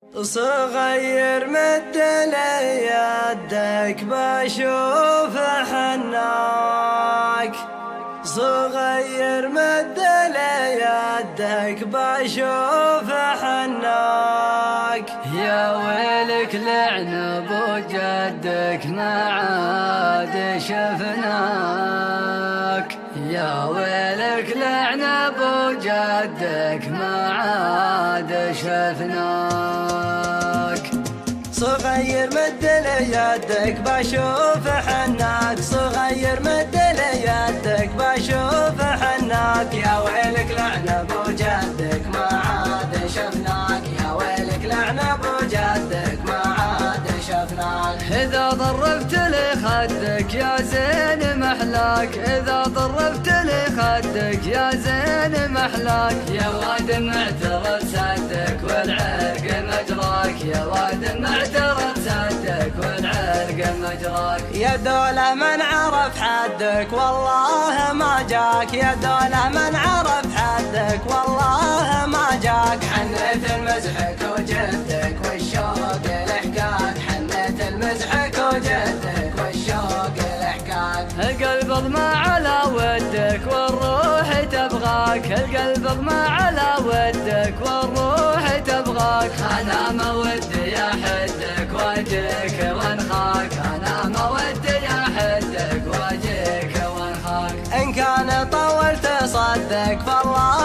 صغير مد لي يدك بشوف حناك، صغير مد لي يدك بشوف حناك. يا ويلك لعن ابو جدك ما عاد شفناك، يا ويلك لعن ابو جدك ما عاد شفناك. صغير مد لي يدك بشوف حناك، صغير مد لي يدك بشوف حناك. يا ويلك لعن ابو جدك ما عاد شفناك، يا ويلك لعن ابو جدك ما عاد شفناك. إذا ضربت لي خدك يا زين محلاك، إذا ضربت لي خدك يا زين محلاك. يا واد معترض سدك والعرق مجراك، يا واد معترض سدك والعرق مجراك. يا دولة من عرف حدك والله ما جاك، يا دولة من عرف حدك والله ما جاك. حنيت المزحك وجدك والشوق لحقاك، حنيت المزحك وجدك والشوق لحقاك. القلب اضمى على ودك والروح تبغاك، القلب اضمى على ودك والروح تبغاك. انا ما ودي احدك واجيك وانخاك، انا ما ودي احدك واجيك وانخاك. ان كان طولت صدك فالله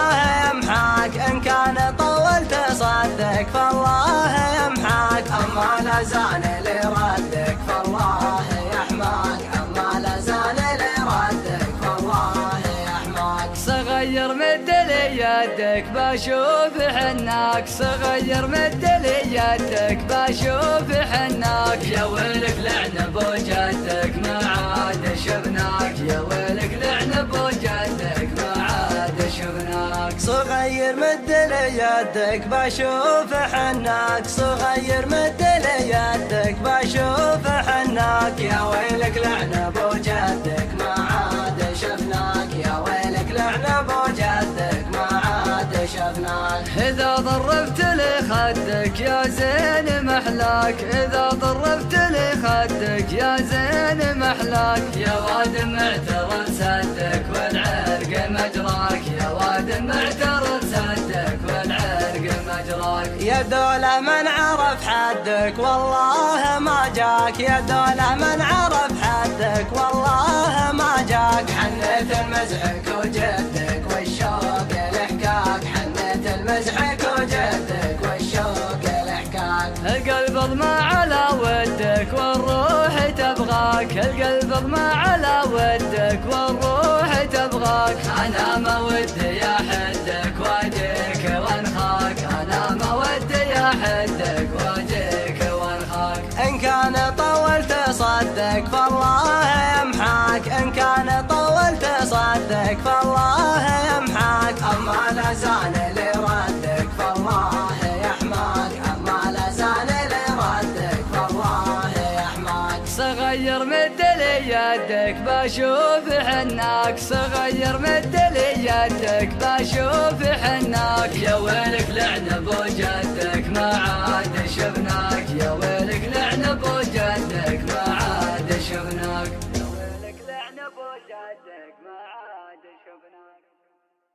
يمحاك، ان كان طولت صدك فالله يمحاك. اما لا زال لي ردك فالله يحماك، اما لا زال لي ردك فالله يحماك. صغير مد لي يدك بشوف حناك، صغير مد لي يدك بشوف حناك. يا ويلك لعن ابو جدك ما عاد شفناك، يا ويلك لعن ابو جدك ما عاد شفناك. صغير مد لي يدك بشوف حناك، صغير مد لي يدك بشوف حناك. يا ويلك لعن ابو جدك ما عاد شفناك، يا ويلك لعن ابو جدك ما عاد شفناك. إذا ضربت لي خدك يا زين محلاك، إذا ضربت لي خدك يا زين محلاك. يا واد معترض سدك والعرق مجراك، يا واد معترض سدك والعرق مجراك. يا دولة من عرف حدك والله ما جاك، يا دولة من عرف حدك والله ما جاك. حنيت المزحك وجدك والشوق لحقاك، حنيت المزحك وجدك والشوق لحقاك. القلب اضمى على ودك والروح تبغاك، القلب اضمى على ودك والروح تبغاك. انا ما ودي احدك واجيك وانخاك، انا ما ودي احدك واجيك وانخاك. ان كان طولت صدك فالله يمحاك، ان كان طولت صدك فالله يمحاك. اما لا زال لي ردك فالله يحماك، اما لا زال لي ردك فالله يحماك. صغير مد لي يدك بشوف حناك، صغير مد لي يدك بشوف حناك. يا ويلك لعن ابو جدك ما عاد